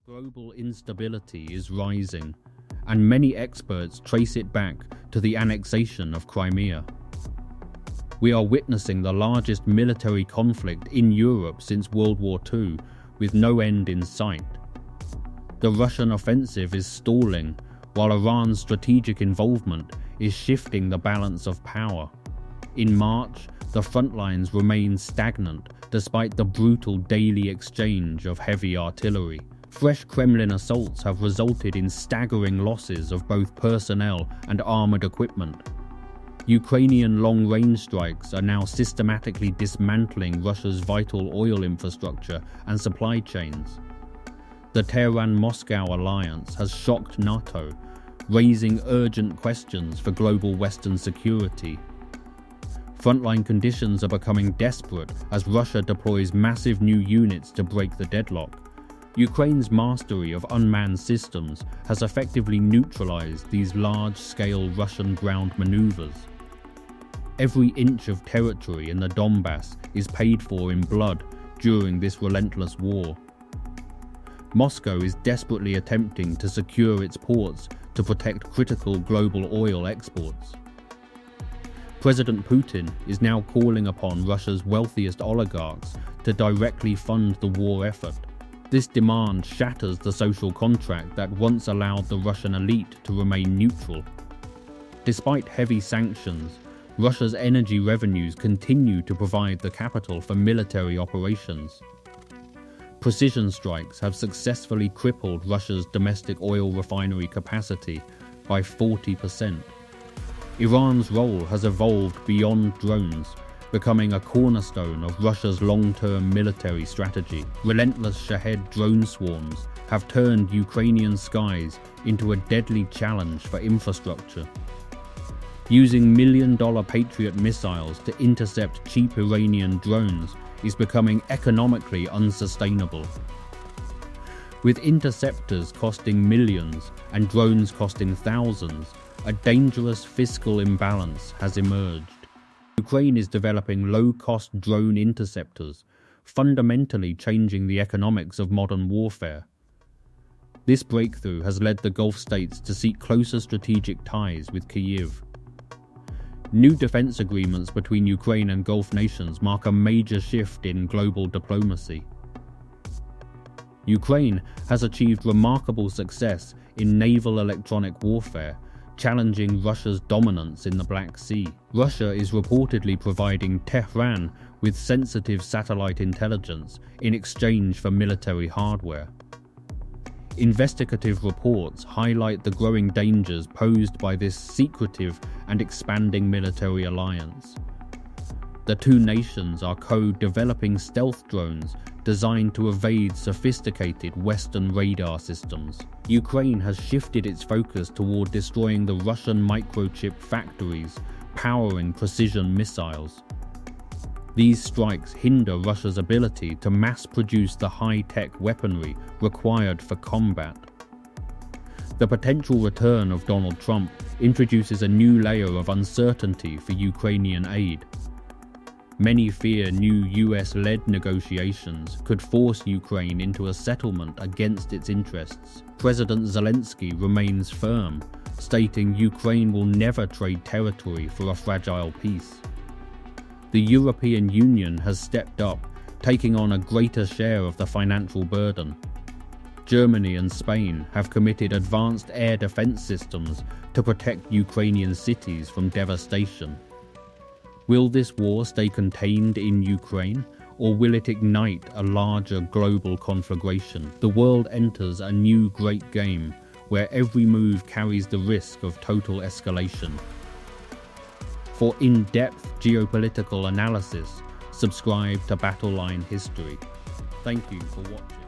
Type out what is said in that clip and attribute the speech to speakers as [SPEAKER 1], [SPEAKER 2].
[SPEAKER 1] Global instability is rising, and many experts trace it back to the annexation of Crimea. We are witnessing the largest military conflict in Europe since World War II, with no end in sight. The Russian offensive is stalling, while Iran's strategic involvement is shifting the balance of power. In March, the frontlines remain stagnant despite the brutal daily exchange of heavy artillery. Fresh Kremlin assaults have resulted in staggering losses of both personnel and armored equipment. Ukrainian long-range strikes are now systematically dismantling Russia's vital oil infrastructure and supply chains. The Tehran-Moscow alliance has shocked NATO, raising urgent questions for global Western security. Frontline conditions are becoming desperate as Russia deploys massive new units to break the deadlock. Ukraine's mastery of unmanned systems has effectively neutralized these large-scale Russian ground maneuvers. Every inch of territory in the Donbas is paid for in blood during this relentless war. Moscow is desperately attempting to secure its ports to protect critical global oil exports. President Putin is now calling upon Russia's wealthiest oligarchs to directly fund the war effort. This demand shatters the social contract that once allowed the Russian elite to remain neutral. Despite heavy sanctions, Russia's energy revenues continue to provide the capital for military operations. Precision strikes have successfully crippled Russia's domestic oil refinery capacity by 40%. Iran's role has evolved beyond drones, becoming a cornerstone of Russia's long-term military strategy. Relentless Shahed drone swarms have turned Ukrainian skies into a deadly challenge for infrastructure. Using million-dollar Patriot missiles to intercept cheap Iranian drones is becoming economically unsustainable. With interceptors costing millions and drones costing thousands, a dangerous fiscal imbalance has emerged. Ukraine is developing low-cost drone interceptors, fundamentally changing the economics of modern warfare. This breakthrough has led the Gulf states to seek closer strategic ties with Kyiv. New defense agreements between Ukraine and Gulf nations mark a major shift in global diplomacy. Ukraine has achieved remarkable success in naval electronic warfare, challenging Russia's dominance in the Black Sea. Russia is reportedly providing Tehran with sensitive satellite intelligence in exchange for military hardware. Investigative reports highlight the growing dangers posed by this secretive and expanding military alliance. The two nations are co-developing stealth drones designed to evade sophisticated Western radar systems. Ukraine has shifted its focus toward destroying the Russian microchip factories powering precision missiles. These strikes hinder Russia's ability to mass-produce the high-tech weaponry required for combat. The potential return of Donald Trump introduces a new layer of uncertainty for Ukrainian aid. Many fear new US-led negotiations could force Ukraine into a settlement against its interests. President Zelensky remains firm, stating Ukraine will never trade territory for a fragile peace. The European Union has stepped up, taking on a greater share of the financial burden. Germany and Spain have committed advanced air defense systems to protect Ukrainian cities from devastation. Will this war stay contained in Ukraine, or will it ignite a larger global conflagration? The world enters a new great game, where every move carries the risk of total escalation. For in-depth geopolitical analysis, subscribe to BattleLine History. Thank you for watching.